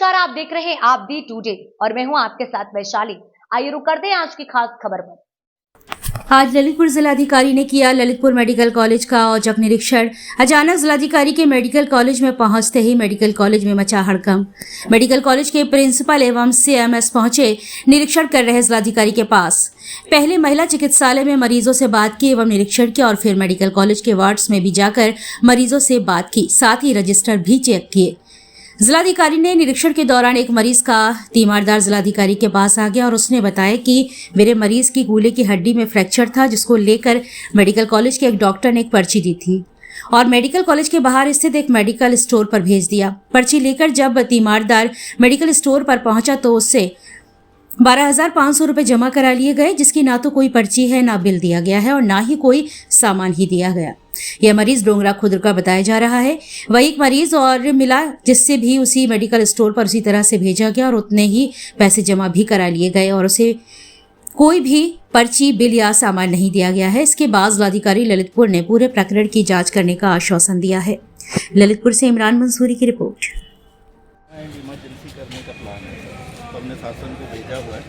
नमस्कार, आप देख रहे हैं आप दी टुडे और मैं हूं आपके साथ वैशाली। आइए रुक करते हैं आज की खास खबर पर। आज ललितपुर जिलाधिकारी ने किया ललितपुर मेडिकल कॉलेज का औचक निरीक्षण। अचानक जिलाधिकारी के मेडिकल कॉलेज में पहुंचते ही मेडिकल कॉलेज में मचा हड़कंप। मेडिकल कॉलेज के प्रिंसिपल एवं सीएमएस पहुंचे निरीक्षण कर रहे जिलाधिकारी के पास। पहले महिला चिकित्सालय में मरीजों से बात की एवं निरीक्षण किया और फिर मेडिकल कॉलेज के वार्ड्स में भी जाकर मरीजों से बात की, साथ ही रजिस्टर भी चेक किए। जिलाधिकारी ने निरीक्षण के दौरान एक मरीज का तीमारदार जिलाधिकारी के पास आ गया और उसने बताया कि मेरे मरीज की कूल्हे की हड्डी में फ्रैक्चर था, जिसको लेकर मेडिकल कॉलेज के एक डॉक्टर ने एक पर्ची दी थी और मेडिकल कॉलेज के बाहर स्थित एक मेडिकल स्टोर पर भेज दिया। पर्ची लेकर जब तीमारदार मेडिकल स्टोर पर पहुंचा तो उससे 12,500 रुपये जमा करा लिए गए, जिसकी ना तो कोई पर्ची है, ना बिल दिया गया है और ना ही कोई सामान ही दिया गया। यह मरीज डोंगरा खुर्द का बताया जा रहा है। वही एक मरीज और मिला जिससे भी उसी मेडिकल स्टोर पर उसी तरह से भेजा गया और उतने ही पैसे जमा भी करा लिए गए और उसे कोई भी पर्ची, बिल या सामान नहीं दिया गया है। इसके बाद जिलाधिकारी ललितपुर ने पूरे प्रकरण की जांच करने का आश्वासन दिया है। ललितपुर से इमरान मंसूरी की रिपोर्ट। इमरजेंसी करने का प्लान है तो हमने शासन को भेजा हुआ है,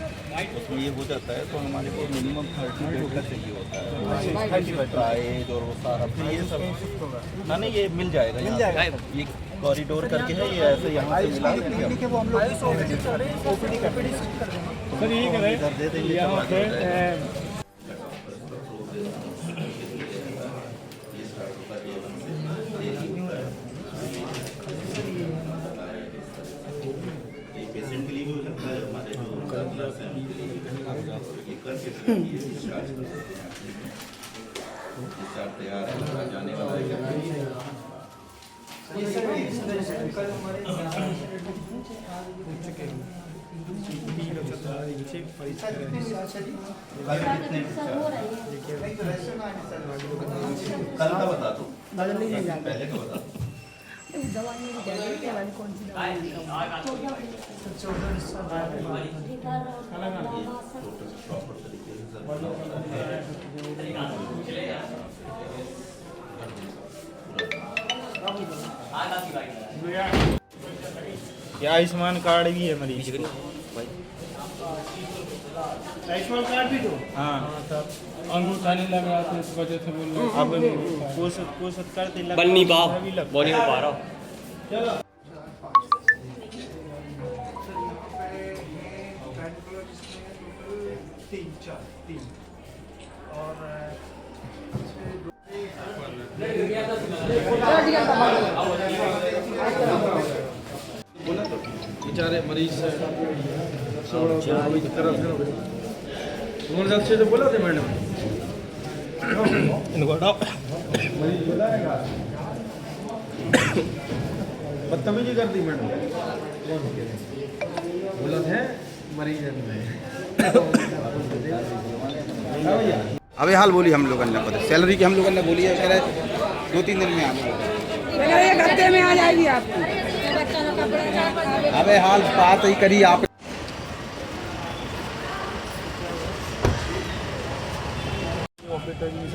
उसमें ये हो जाता है तो हमारे को मिनिमम 30 बेड का चाहिए होता है, 30 बेड प्राइज और वो सारा फिर ये सब ना नहीं ये मिल जाएगा। ये कॉरिडोर करके है, ये ऐसे यहाँ से मिला दे देंगे। पेशेंट के लिए भी हो सकता है, हमारे जो तैयार है जाने वाला है। कल का बता दो, पहले का बता दो। क्या आयुष्मान कार्ड भी है मरीज को? आयुष्मान कार्ड भी दो। हाँ, अंगूठा नहीं लगा तो इस वजह से बोल रहे अब कोशिश करते बन नहीं पा रहा। चलो बेचारे मरीज से उन्होंने अच्छे से बोला थे मैडम, बदतमीजी कर दी मैडम, बोला थे मरीज अबे हाल बोली हम लोगों ने पता सैलरी की हम लोगों ने बोली है, कह रहे 2-3 दिन में एक हफ्ते में आ जाएगी आपको। अबे हाल बात ही करी आप।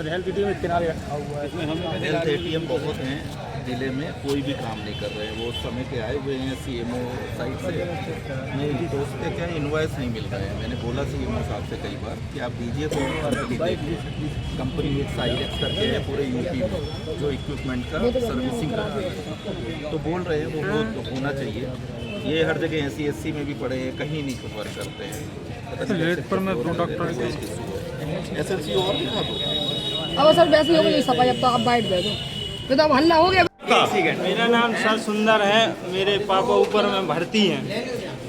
हेल्थ एटीएम किनारे रखा हुआ है, इसमें हम हेल्थ एटीएम बहुत हैं ज़िले में, कोई भी काम नहीं कर रहे हैं। वो समय के आए हुए हैं सीएमओ साइड से, मेरे दोस्त के क्या इनवॉइस नहीं मिल रहे हैं। मैंने बोला सीएमओ साहब से कई बार कि आप दीजिए तो कंपनी एक साइलेक्ट करके है पूरे यूपी में जो इक्विपमेंट का सर्विसिंग कर रही है, तो बोल रहे हैं वो तो होना चाहिए। ये हर जगह SC में भी पड़े हैं, कहीं नहीं कवर करते हैं। ललितपुर में डॉक्टर SLC और भी था अब सर वैसे हो गई सफाई, अब तो आप बैठ गए तो अब हल्ला हो गया। मेरा नाम सर सुंदर है, मेरे पापा ऊपर में भर्ती हैं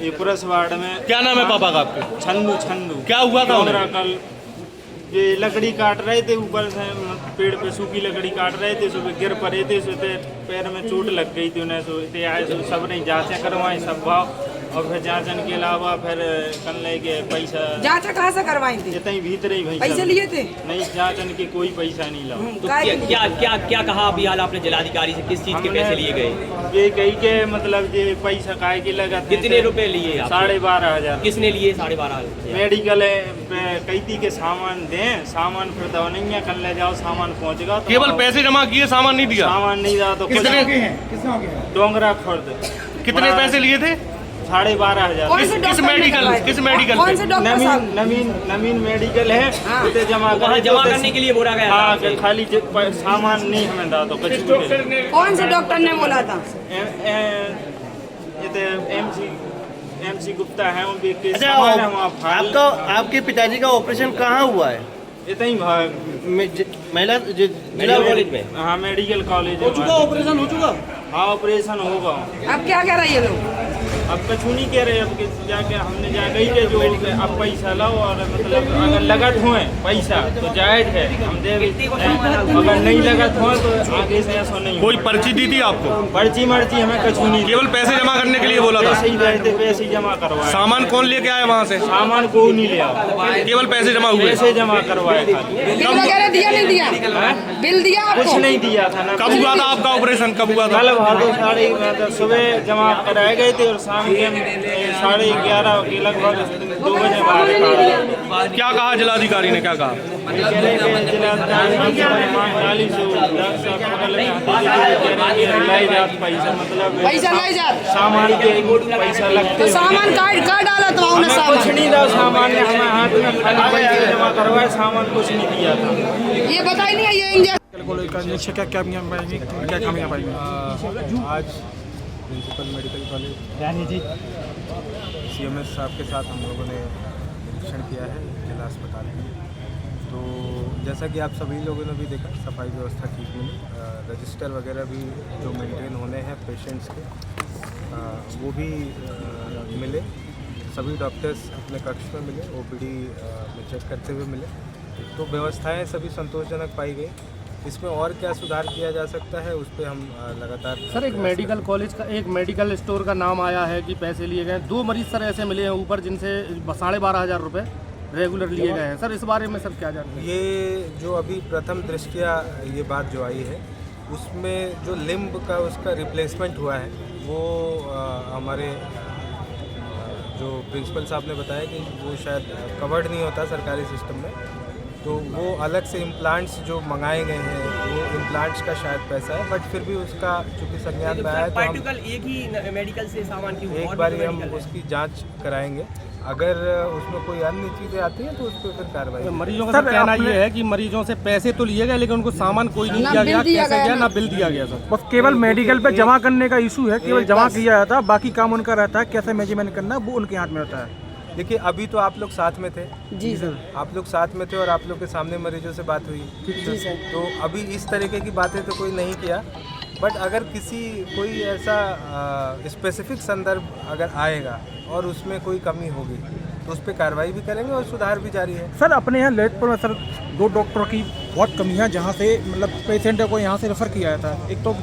ये पुरस वार्ड में। क्या नाम है पापा का आपके? छंदू। क्या हुआ था उन्हें? कल ये लकड़ी काट रहे थे, ऊपर से पेड़ पे सूखी लकड़ी काट रहे थे, सुबह गिर पड़े थे, सोते पैर में चोट लग गई थी उन्हें। सोते आए सब ने जाँचें करवाई सब भाव, और फिर जांचन के अलावा फिर कल लेके पैसा जांच कहाँ से करवाई थी? जितनी भीतर ही पैसे लिए थे? नहीं, जांचन के कोई पैसा नहीं लगा। तो क्या क्या क्या कहा अभी हाल आपने जिलाधिकारी से, किस चीज के पैसे लिए गए? ये कही के मतलब ये पैसा काहे के लगा? कितने रुपए लिए? 12,500। किसने लिए 12,500? मेडिकल कही थी के सामान दें, सामान फिर दवा नहीं है, कल ले जाओ सामान पहुँचेगा। केवल पैसे जमा किए, सामान नहीं दिया? सामान नहीं दिया तो किसने? डोंगरा खुर्द। कितने पैसे लिए थे? 12,500। कौन से किस डॉक्टर ने मेडिकल करवाए? किस मेडिकल कौन पे? से डॉक्टर साहब? नवीन मेडिकल है, उसे जमा वहाँ जमा करने के लिए बोला गया हाँ था। खाली सामान नहीं हमें दा तो कुछ भी कौन से डॉक्टर ने बोला था? MC गुप्ता है, उनके केस अच्छा, सामान है वहाँ फाइल। आपके पिताजी का ऑपरेशन कहाँ हुआ है? इतना ही महिला मेडिकल कॉलेज में। हाँ मेडिकल कॉलेज ऑपरेशन हो चुका? हाँ ऑपरेशन होगा। अब क्या कह रहे हैं ये लोग? अब कछु नहीं कह रहे, अब जाके हमने जा गई के जो अब पैसा लाओ और मतलब अगर लगत हुए पैसा तो जायज है हम दे, अगर नहीं लगत हुए तो आगे से ऐसा नहीं। कोई पर्ची दी थी आपको? पर्ची मर्ची हमें कछु नहीं, केवल पैसे जमा करने के लिए बोला था? पैसे ही रहते, पैसे ही जमा करवाए। सामान कौन लेके आया वहाँ से? सामान को नहीं लिया, केवल पैसे जमा हुए? पैसे जमा करवाए खाली। बिल वगैरह दिया नहीं दिया? बिल दिया कुछ आपको? नहीं दिया था ना। कब हुआ था आपका ऑपरेशन, कब हुआ था? कल भादो 11:30 सुबह जमा कराए गए थे और शाम के 11:30 के लगभग 2 बजे बाहर। क्या कहा जिलाधिकारी ने, क्या कहा? पैसा पैसा नहीं जा? सामान के पैसा लगते तो सामान काट डाला तो हमें उन्हें कुछ सामान नहीं था, सामान ने हमें हाथ में खाली पैसे जमा करवाए, सामान कुछ नहीं दिया था। ये बताई नहीं है ये इंजेक्शन कॉलेज का निरीक्षक क्या खामियाँ पाएंगे, क्या खामियाँ पाएंगे? आज प्रिंसिपल मेडिकल कॉलेज CMS साहब के साथ हम लोगों ने निरीक्षण किया है जिला अस्पताल में। तो जैसा कि आप सभी लोगों ने भी देखा, सफाई व्यवस्था ठीक मिली, रजिस्टर वगैरह भी जो मेंटेन होने हैं पेशेंट्स के वो भी मिले। सभी डॉक्टर्स अपने कक्ष में मिले, OPD में चेक करते हुए मिले। तो व्यवस्थाएं सभी संतोषजनक पाई गई। इसमें और क्या सुधार किया जा सकता है उस पर हम लगातार। सर एक मेडिकल कॉलेज का, एक मेडिकल स्टोर का नाम आया है कि पैसे लिए गए। 2 मरीज सर ऐसे मिले हैं ऊपर जिनसे 12,500 रुपये रेगुलर लिए गए हैं। सर इस बारे में सर क्या जानते हैं? ये जो अभी प्रथम दृष्टया ये बात जो आई है उसमें जो लिम्ब का उसका रिप्लेसमेंट हुआ है वो हमारे जो प्रिंसिपल साहब ने बताया कि वो शायद कवर्ड नहीं होता सरकारी सिस्टम में, तो वो अलग से इम्प्लांट्स जो मंगाए गए हैं वो इम्प्लांट्स का शायद पैसा है, बट फिर भी उसका चूँकि संज्ञान में आया तो हम एक ही मेडिकल से सामान की एक बार हम उसकी जांच कराएंगे। अगर उसमें कोई अन्य चीज़ें आती हैं तो उस पर फिर कार्रवाई। मरीजों का कहना ये है कि मरीजों से पैसे तो लिए गए लेकिन उनको सामान कोई नहीं दिया गया, कैसे गया ना बिल दिया गया सर। बस केवल मेडिकल पे जमा करने का इशू है, केवल जमा किया जाता है, बाकी काम उनका रहता है, कैसे मैनेजमेंट करना वो उनके हाथ में होता है। देखिए अभी तो आप लोग साथ में थे जी सर, आप लोग साथ में थे और आप लोग के सामने मरीजों से बात हुई जी सर। तो अभी इस तरीके की बातें तो कोई नहीं किया, बट अगर कोई ऐसा स्पेसिफिक संदर्भ अगर आएगा और उसमें कोई कमी होगी तो उस पर कार्रवाई भी करेंगे और सुधार भी जारी है। सर अपने यहाँ ललितपुर में सर 2 डॉक्टरों की बहुत कमी है जहाँ से मतलब पेशेंट को यहाँ से रेफ़र किया जाता है। एक तो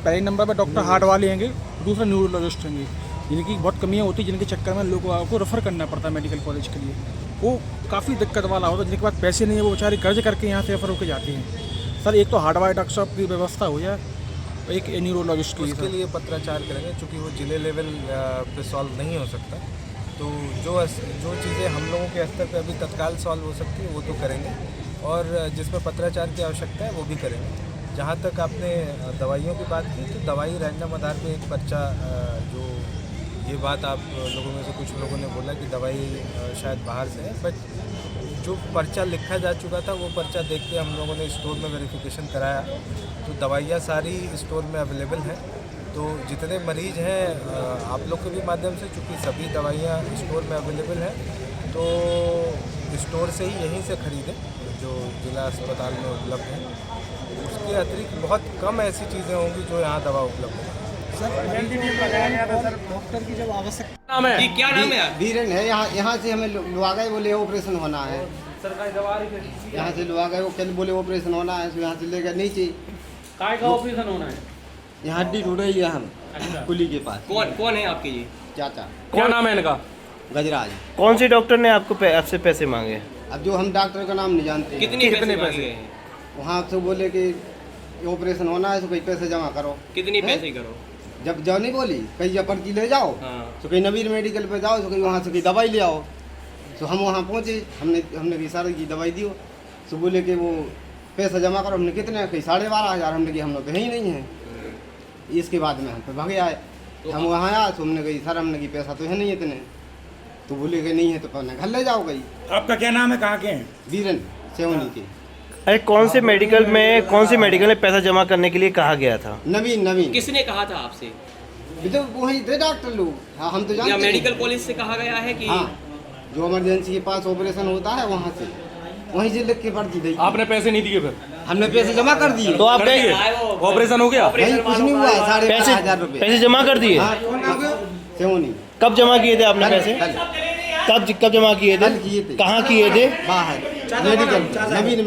पहले नंबर पर डॉक्टर हार्ट वाले होंगे, दूसरा न्यूरोलॉजिस्ट होंगे, जिनकी बहुत कमियाँ होती हैं, जिनके चक्कर में लोगों को रेफ़र करना पड़ता है मेडिकल कॉलेज के लिए। वो काफ़ी दिक्कत वाला होता है, जिनके पास पैसे नहीं है वो बेचारे कर्ज करके यहाँ से रेफ़र होकर जाते हैं। सर एक तो हार्ट वाले डॉक्टर साहब की व्यवस्था हो जाए, एक न्यूरोलॉजिस्ट की। उसके लिए पत्राचार करेंगे, चूँकि वो जिले लेवल पे सॉल्व नहीं हो सकता, तो जो चीज़ें हम लोगों के स्तर पे अभी तत्काल सॉल्व हो सकती है वो तो करेंगे, और जिसमें पत्राचार की आवश्यकता है वो भी करेंगे। जहाँ तक आपने दवाइयों की बात की तो दवाई रैंडम आधार पे एक पर्चा, जो ये बात आप लोगों में से कुछ लोगों ने बोला कि दवाई शायद बाहर से है, बट जो पर्चा लिखा जा चुका था वो पर्चा देख के हम लोगों ने स्टोर में वेरिफिकेशन कराया तो दवाइयाँ सारी स्टोर में अवेलेबल हैं। तो जितने मरीज़ हैं आप लोग के भी माध्यम से, चूँकि सभी दवाइयाँ स्टोर में अवेलेबल हैं, तो स्टोर से ही यहीं से खरीदें जो जिला अस्पताल में उपलब्ध है। उसके अतिरिक्त बहुत कम ऐसी चीज़ें होंगी जो यहाँ दवा उपलब्ध है। डॉक्टर की जब आवश्यकता नाम है क्या नाम है? धीरेन है, यहाँ से हमें लुआ गए, बोले ऑपरेशन होना है। यहाँ से लुआ गए, वो कल बोले ऑपरेशन होना है, तो यहाँ से ले गए नीचे। काय का ऑपरेशन होना है? यहाँ हड्डी टूट रही है, हम कुली के पास। कौन है आपके ये चाचा? क्या नाम है इनका? गजराज। कौन सी डॉक्टर ने आपसे पैसे मांगे? अब जो हम डॉक्टर का नाम नहीं जानते, कितने पैसे? वहाँ से बोले कि ऑपरेशन होना है तो कोई पैसे जमा करो। कितनी पैसे करो? जब जाओ नहीं बोली, कहीं या पर्ची ले जाओ, हाँ। तो कहीं नवीन मेडिकल पे जाओ, तो कहीं वहाँ से कहीं दवाई ले आओ। तो हम वहाँ पहुँचे, हमने इशारे की दवाई दी, तो बोले कि वो पैसा जमा करो। हमने कितने, कहीं 12,500, हमने कि हम लोग तो है ही नहीं है। इसके बाद में हम पे भगे आए, हम वहाँ आया तो हमने कही सर हमने की पैसा तो है नहीं इतने, तो बोले कि नहीं है तो कहना घर ले जाओ गई। आपका क्या नाम है, कहाँ के हैं? वीरन सेवनी के। अरे कौन से मेडिकल में पैसा जमा करने के लिए कहा गया था? नवीन किसने कहा था आपसे? ये तो वहीं थे डॉक्टर लोग। हाँ हम तो या जानते मेडिकल कॉलेज से कहा गया है कि? हाँ जो इमरजेंसी के पास ऑपरेशन होता है वहाँ से, वहीं से लिख के पर्ची दी। आपने पैसे नहीं दिए फिर? हमने पैसे जमा कर दिए। तो आप गए, ऑपरेशन हो गया? नहीं कुछ नहीं हुआ है, 15,500 रुपये पैसे जमा कर दिए? सेवनी। कब जमा किए थे आपने पैसे? कब जमा किए थे? कल किए थे। कहाँ किए थे? बाहर मेडिकल नवीन में।